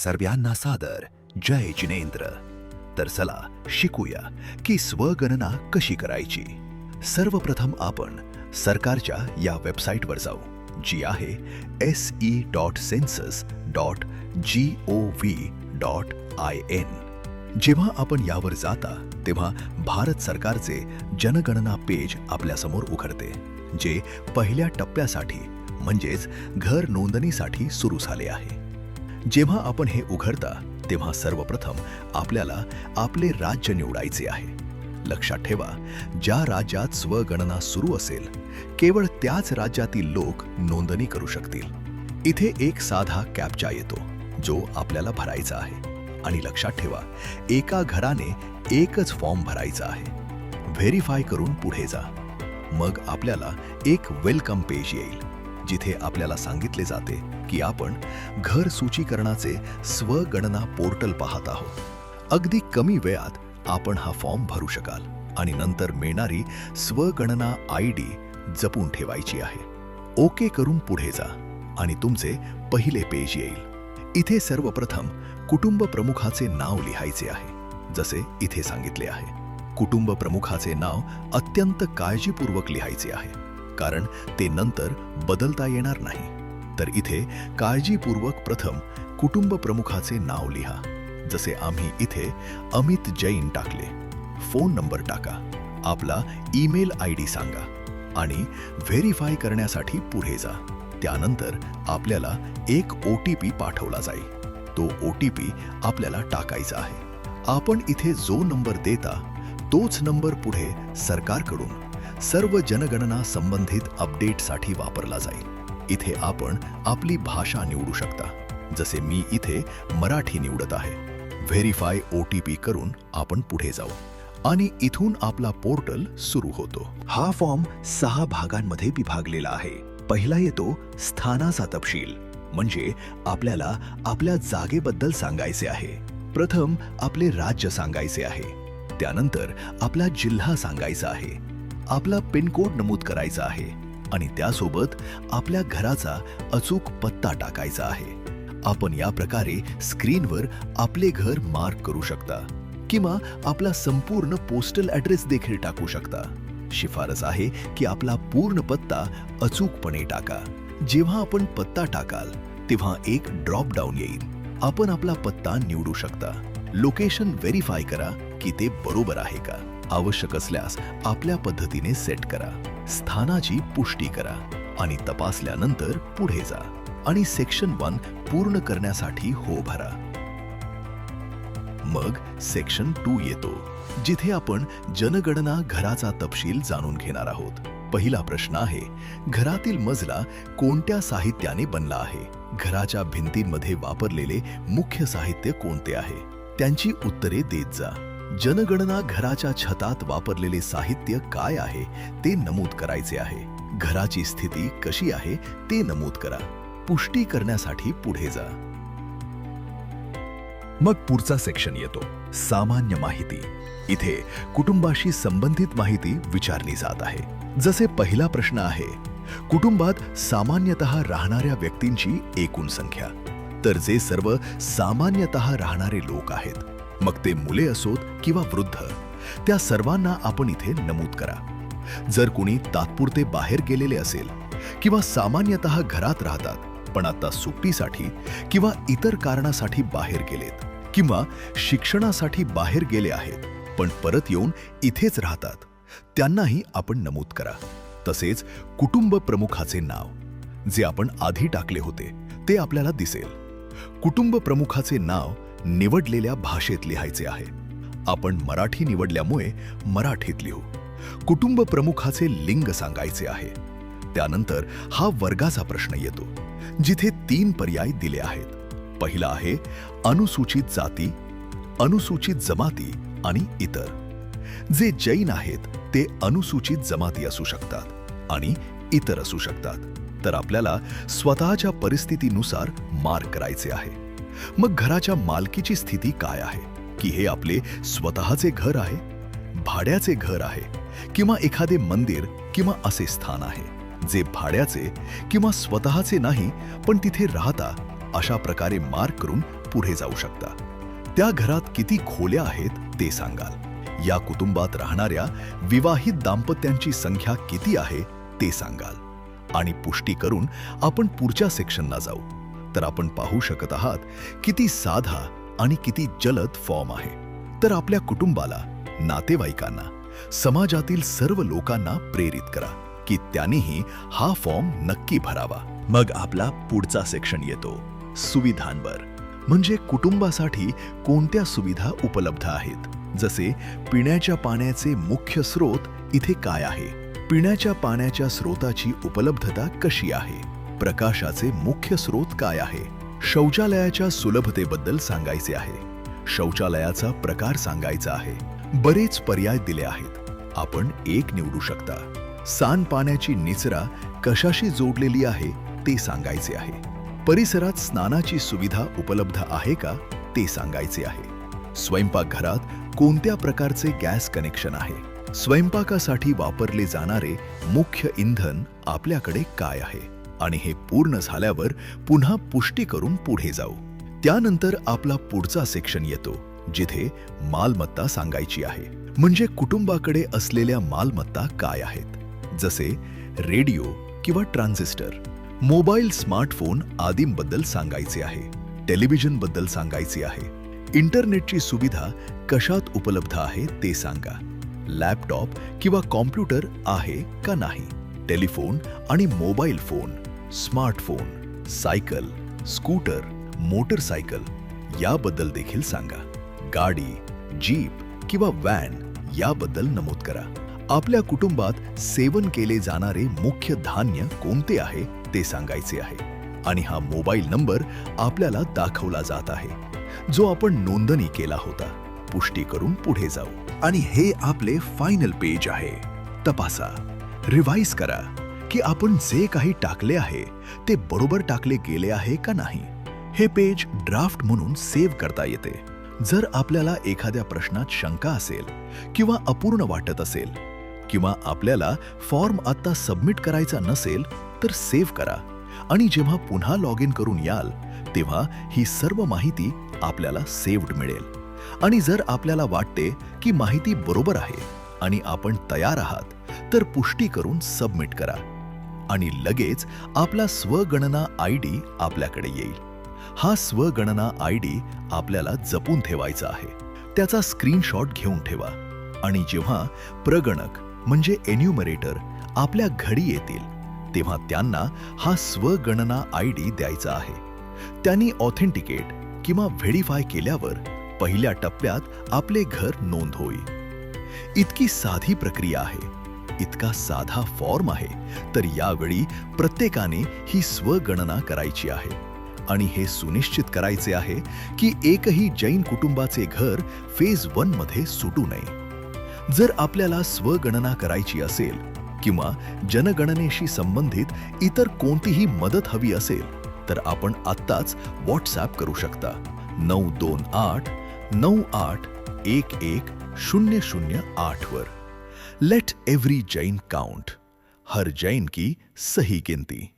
सर्वांना सादर जय जिनेंद्र. तर चला शिकूया की स्वगणना कशी करायची. सर्वप्रथम आपण सरकारच्या या वेबसाईटवर जाऊ, जी आहे se.census.gov.in. जेव्हा आपण यावर जाता तेव्हा भारत सरकारचे जनगणना पेज आपल्यासमोर उघडते, जे पहिल्या टप्प्यासाठी म्हणजेच घर नोंदणीसाठी सुरू झाले आहे. जेव्हा आपण हे उघडता तेव्हा सर्वप्रथम आपल्याला आपले राज्य निवडायचे आहे. लक्षात ठेवा, ज्या राज्यात स्वगणना सुरू असेल केवळ त्याच राज्यातील लोक नोंदणी करू शकतील. इथे एक साधा कॅप्चा येतो जो आपल्याला भरायचा आहे आणि लक्षात ठेवा, एका घराने एकच फॉर्म भरायचा आहे. व्हेरीफाय करून पुढे जा. मग आपल्याला एक वेलकम पेज येईल, जिथे आपल्याला सांगितले जाते की आपण घर सूचीकरणाचे स्वगणना पोर्टल पाहत आहोत. अगदी कमी वेळात आपण हा फॉर्म भरू शकाल आणि नंतर मिळणारी स्वगणना ID जपून ठेवायची आहे. ओके करून पुढे जा आणि तुमचे पहिले पेज येईल. इथे सर्वप्रथम कुटुंब प्रमुखाचे नाव लिहायचे आहे, जसे इथे सांगितले आहे. कुटुंब प्रमुखाचे नाव अत्यंत काळजीपूर्वक लिहायचे आहे, कारण ते नंतर बदलता येणार नाही. तर इथे काळजीपूर्वक प्रथम कुटुंब प्रमुखाचे नाव लिहा. जसे आम्ही इथे अमित जैन टाकले. फोन नंबर टाका, आपला ईमेल ID सांगा आणि व्हेरीफाय करण्यासाठी पुढे जा. त्यानंतर आपल्याला एक OTP पाठवला जाईल. तो OTP आपल्याला टाकायचा आहे. आपण इथे जो नंबर देता तोच नंबर पुढे सरकारकडून सर्व जनगणना संबंधित अपडेटसाठी वापरला जाईल. इथे आपण आपली भाषा निवडू शकता, जसे मी इथे मराठी निवडत आहे. व्हेरीफाय OTP करून आपण पुढे जाऊ आणि इथून आपला पोर्टल सुरू होतो. हा फॉर्म 6 भागांमध्ये विभागलेला आहे. पहिला येतो स्थानाचा तपशील, म्हणजे आपल्याला आपल्या जागेबद्दल सांगायचे आहे. प्रथम आपले राज्य सांगायचे आहे. त्यानंतर आपला जिल्हा सांगायचा आहे. आपला पिनकोड नमूद करायचा आहे आणि त्यासोबत आपल्या घराचा अचूक पत्ता टाकायचा आहे. आपण या प्रकारे स्क्रीनवर आपले घर मार्क करू शकता किंवा आपला संपूर्ण पोस्टल ॲड्रेस देखील टाकू शकता. शिफारस आहे की आपला पूर्ण पत्ता अचूकपणे टाका. जेव्हा आपण पत्ता टाकाल तेव्हा एक ड्रॉप डाऊन येईल. आपण आपला पत्ता निवडू शकता. लोकेशन व्हेरीफाय करा की ते बरोबर आहे का. आवश्यक असल्यास आपल्या पद्धतीने सेट करा. स्थानाची पुष्टी करा आणि तपासल्यानंतर पुढे जा आणि सेक्शन 1 पूर्ण करण्यासाठी हो भरा. मग सेक्शन 2 येतो, जिथे आपण जनगणना घराचा तपशील जाणून घेणार आहोत. पहिला प्रश्न आहे, घरातील मजला कोणत्या साहित्याने बनला आहे. घराच्या भिंतींमध्ये वापरलेले मुख्य साहित्य कोणते आहे, त्यांची उत्तरे देत जा. जनगणना घराच्या छतात वापरलेले साहित्य काय आहे ते नमूद करायचे आहे. घराची स्थिती कशी आहे ते नमूद करा. पुष्टी करण्यासाठी पुढे जा. मग पुढचा सेक्शन येतो, सामान्य माहिती. इथे कुटुंबाशी संबंधित माहिती विचारली जात आहे. जसे पहिला प्रश्न आहे, कुटुंबात सामान्यतः राहणाऱ्या व्यक्तींची एकूण संख्या. तर जे सर्व सामान्यतः राहणारे लोक आहेत, मग ते मुले असोत किंवा वृद्ध, त्या सर्वांना आपण इथे नमूद करा. जर कुणी तात्पुरते बाहेर गेलेले असेल किंवा सामान्यतः घरात राहतात पण आता सुट्टीसाठी किंवा इतर कारणासाठी बाहेर गेलेत किंवा शिक्षणासाठी बाहेर गेले आहेत पण परत येऊन इथेच राहतात, त्यांनाही आपण नमूद करा. तसेच कुटुंब प्रमुखाचे नाव, जे आपण आधी टाकले होते ते आपल्याला दिसेल. कुटुंब प्रमुखाचे नाव निवडलेल्या भाषेत लिहायचे आहे. आपण मराठी निवडल्यामुळे मराठीत लिहू. कुटुंब प्रमुखाचे लिंग सांगायचे आहे. त्यानंतर हा वर्गाचा प्रश्न येतो, जिथे 3 पर्याय दिले आहेत. पहिला आहे अनुसूचित जाती, अनुसूचित जमाती आणि इतर. जे जैन आहेत ते अनुसूचित जमाती असू शकतात आणि इतर असू शकतात. तर आपल्याला स्वतःच्या परिस्थितीनुसार मार्क करायचे आहे. मग घराच्या मालकीची स्थिती काय आहे, की हे आपले स्वतःचे घर आहे, भाड्याचे घर आहे किंवा एखादे मंदिर किंवा असे स्थान आहे जे भाड्याचे किंवा स्वतःचे नाही पण तिथे राहता. अशा प्रकारे मार्क करून पुढे जाऊ शकता. त्या घरात किती खोल्या आहेत ते सांगाल. या कुटुंबात राहणाऱ्या विवाहित दाम्पत्यांची संख्या किती आहे ते सांगाल. आणि पुष्टी करून आपण पुढच्या सेक्शनला जाऊ. तर आपण पाहू शकत आहात किती साधा आणि किती जलद फॉर्म आहे. तर आपल्या कुटुंबाला, नातेवाईकांना, समाजातील सर्व लोकांना प्रेरित करा की त्यांनीही हा फॉर्म नक्की भरावा. मग आपला पुढचा सेक्शन येतो सुविधांवर. म्हणजे कुटुंबासाठी कोणत्या सुविधा उपलब्ध आहेत. जसे पिण्याच्या पाण्याचे मुख्य स्रोत इथे काय आहे, पिण्याच्या पाण्याच्या स्रोताची उपलब्धता कशी आहे, प्रकाशाचे मुख्य स्रोत काय आहे, शौचालयाच्या सुलभतेबद्दल सांगायचे आहे, शौचालयाचा प्रकार सांगायचा आहे. बरेच पर्याय दिले आहेत, आपण एक निवडू शकता. सांडपाण्याची निचरा कशाशी जोडलेली आहे ते सांगायचे आहे. परिसरात स्नानाची सुविधा उपलब्ध आहे का ते सांगायचे आहे. स्वयंपाकघरात कोणत्या प्रकारचे गॅस कनेक्शन आहे, स्वयंपाकासाठी वापरले जाणारे मुख्य इंधन आपल्याकडे काय आहे. आणि हे पूर्ण झाल्यावर पुन्हा पुष्टी करून पुढे जाऊ. त्यानंतर आपला पुढचा सेक्शन येतो जिथे मालमत्ता सांगायची आहे. म्हणजे कुटुंबाकडे असलेल्या मालमत्ता काय आहेत. जसे रेडिओ किंवा ट्रान्झिस्टर, मोबाईल, स्मार्टफोन आदींबद्दल सांगायचे आहे. टेलिव्हिजन बद्दल सांगायचे आहे. इंटरनेटची सुविधा कशात उपलब्ध आहे ते सांगा. लॅपटॉप किंवा कॉम्प्युटर आहे का नाही. टेलिफोन आणि mobile phone, smartphone, cycle, scooter, motorcycle याबद्दल देखील सांगा. गाडी, जीप किंवा व्हॅन याबद्दल नमूद करा. आपल्या कुटुंबात सेवन केले जाणारे मुख्य धान्य कोणते आहे ते सांगायचे आहे. आणि हा मोबाईल नंबर आपल्याला दाखवला जात आहे जो आपण नोंदणी केला होता. पुष्टी करून पुढे जाऊ. आणि हे आपले फायनल पेज आहे. तपासा, रिवाइज करा की आपण जे काही टाकले आहे ते बरोबर टाकले गेले आहे का नाही. हे पेज ड्राफ्ट म्हणून सेव्ह करता येते. जर आपल्याला एखाद्या प्रश्नात शंका असेल किंवा अपूर्ण वाटत असेल किंवा आपल्याला फॉर्म आता सबमिट करायचा नसेल तर सेव्ह करा. आणि जेव्हा पुन्हा लॉग इन करून याल तेव्हा ही सर्व माहिती आपल्याला सेव्ड मिळेल. आणि जर आपल्याला वाटते की माहिती बरोबर आहे आणि आपण तयार आहात तर पुष्टी करून सबमिट करा. आणि लगेच आपला स्वगणना ID आपल्याकडे येईल. हा स्वगणना ID आपल्याला जपून ठेवायचा आहे. त्याचा स्क्रीनशॉट घेऊन ठेवा. आणि जेव्हा प्रगणक म्हणजे एन्युमरेटर आपल्या घरी येतील तेव्हा त्यांना हा स्वगणना ID द्यायचा आहे. त्यांनी ऑथेंटिकेट किंवा व्हेरीफाय केल्यावर पहिल्या टप्प्यात आपले घर नोंद होईल. इतकी साधी प्रक्रिया आहे, इतका साधा फॉर्म आहे. तर यावेळी प्रत्येकाने ही स्वगणना करायची आहे. आणि हे सुनिश्चित करायचे आहे की एकही जैन कुटुंबाचे घर फेज 1 मध्ये सुटू नये. जर आपल्याला स्वगणना करायची असेल किंवा जनगणनेशी संबंधित इतर कोणतीही मदत हवी असेल तर आपण आत्ताच व्हॉट्सॲप करू शकता 92898110008 वर. Let every Jain count. हर जैन की सही गिनती.